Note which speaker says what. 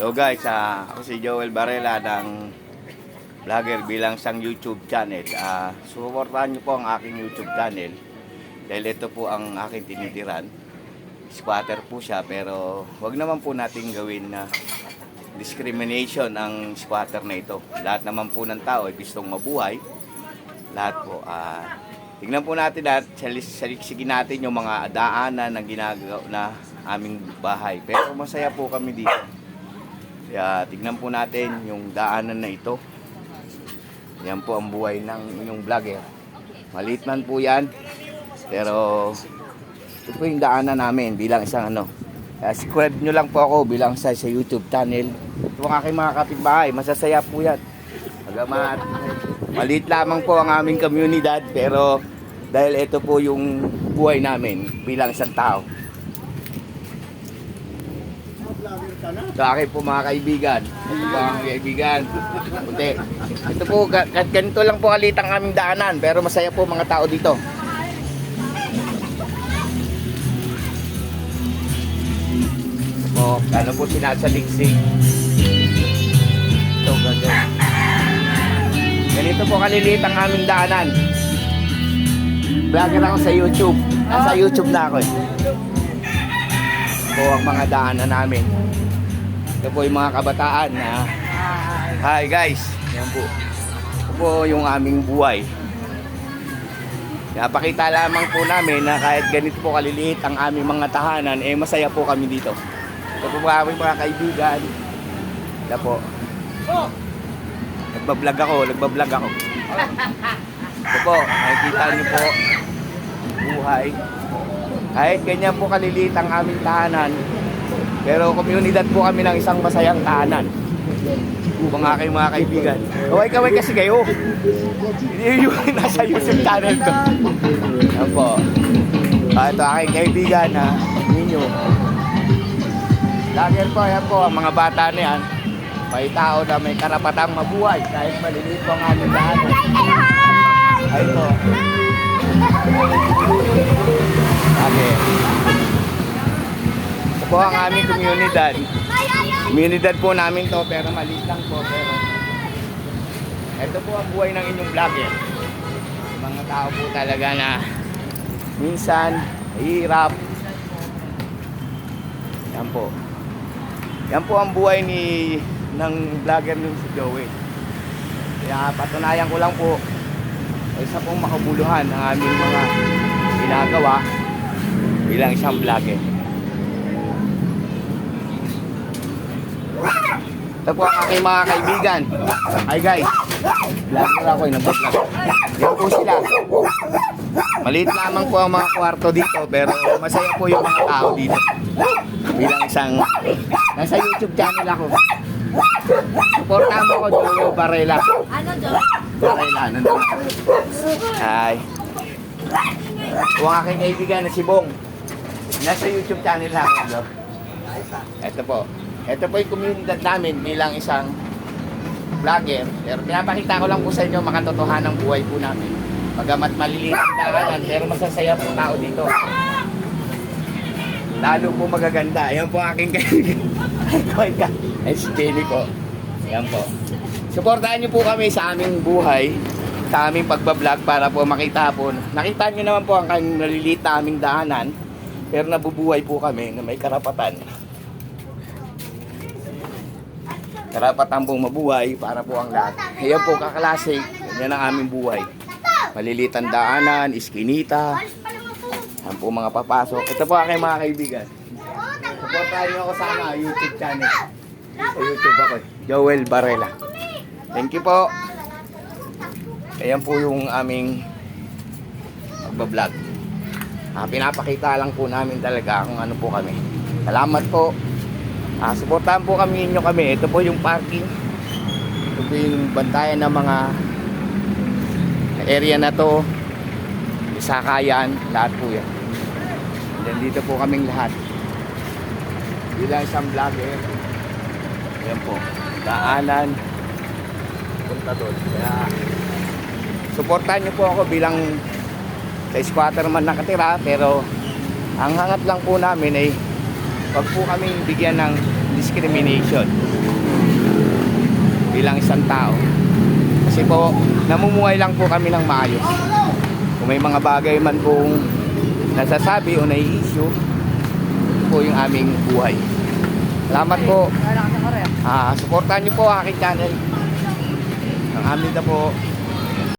Speaker 1: So guys, ako si Joel Varela ng vlogger bilang isang YouTube channel. Suportahan nyo po ang aking YouTube channel dahil ito po ang aking tinitiran. Squatter po siya, pero wag naman po natin gawin na discrimination ang squatter na ito. Lahat naman po ng tao ay gustong mabuhay. Lahat po. Tignan po natin at saliksiki natin yung mga daanan na ginagawa na aming bahay. Pero masaya po kami dito. Kaya tignan po natin yung daanan na ito. Yan po ang buhay ng inyong vlogger. Maliit man po yan. Pero ito po yung daanan namin bilang isang subscribe nyo lang po ako bilang sa YouTube channel. Ito ang aking mga kapitbahay. Masasaya po yan. Magamat maliit lamang po ang aming komunidad, pero dahil ito po yung buhay namin bilang isang tao. Ito akin po mga kaibigan. Ito po mga kaibigan. Ito po, ganito lang po kalit ang aming daanan, pero masaya po mga tao dito. Ano po sinasaliksik. Ito gagawin. Ganito po kaliliit ang aming daanan. Vlogger ako sa YouTube. Nasa YouTube na ako eh. Ito po ang mga daanan namin. Ito po yung mga kabataan na hi guys. Yan po. Ito po yung aming buhay. Napakita lamang po namin na kahit ganito po kaliliit ang aming mga tahanan, eh masaya po kami dito. Ito po aming mga kaibigan. Ito po. Nagbablog ako. Ito po, nakikita niyo po buhay. Kahit ganyan po kaliliit ang aming tahanan, pero komunidad po kami ng isang masayang tahanan. Mga aking mga kaibigan. Kaway-kaway kasi kayo. Hindi yung nasa YouTube channel ko. Yan po. Ito aking kaibigan na ninyo. Lagyan po, yan po, ang mga bata na yan. May tao na may karapatang mabuhay kahit maliliit po ang aming tahanan. Ay po. Okay. Ito po ang aming komunidad. Komunidad po namin to, pero maliit lang po. Pero ito po ang buhay ng inyong vlogger. Mga tao po talaga na minsan hirap. Yan po. Yan po ang buhay ng vlogger ng si Joey. Kaya patunayan ko lang po isa pong makabuluhan ang aming mga ginagawa bilang isang vlogger. Ito po ang aking mga kaibigan. Hi guys, vlogger ako, nag-vlog. Yan po sila. Maliit lamang po ang mga kwarto dito, pero masaya po yung mga tao dito. Bilang isang nasa YouTube channel ako. Suportahan mo ko, Joel Varela.
Speaker 2: Ano, Joel?
Speaker 1: Varela, nandun. Hi. Ito ang aking kaibigan na si Bong. Nasa YouTube channel ako. Ito po. Ito po yung komunidad namin bilang isang vlogger. Pero pinapakita ko lang po sa inyo makatotohanan ng buhay po namin. Bagamat maliliit ang daanan, pero masasaya po tao dito. Lalo po magaganda. Ayan po aking kaibigan. Ay, si Jenny po. Ayan po. Suportahan niyo po kami sa aming buhay, sa aming pagbablog para po makita po. Nakita niyo naman po ang maliliit na aming daanan, pero nabubuhay po kami na may karapatan. Karapatan pong mabuhay para po ang lahat. Ayan po kaklase. Yan ang aming buhay. Maliliit ang daanan, iskinita. Yan po mga papasok. Ito po aking mga kaibigan. Suportahan niyo ako sa YouTube channel. Sa YouTube ako, Joel Varela. Thank you po. Ayan po yung aming pagbablog. Pinapakita lang po namin talaga kung ano po kami. Salamat po. Suportahan po kami kami. Ito po yung parking. Ito po yung bantayan ng mga area na to. Sakayan, lahat po yan. And dito po kaming lahat. Bilang isang vlogger. Ayan po. Daanan. Punta doon. Kaya suportahan niyo po ako bilang sa squatter man nakatira. Pero ang hangat lang po namin ay wag po kaming bigyan ng discrimination bilang isang tao. Kasi po, namumuhay lang po kami ng maayos. Kung may mga bagay man pong nasasabi o nai-issue, ito po yung aming buhay. Salamat po. Suportahan niyo po ang aking channel. Ang amin na po.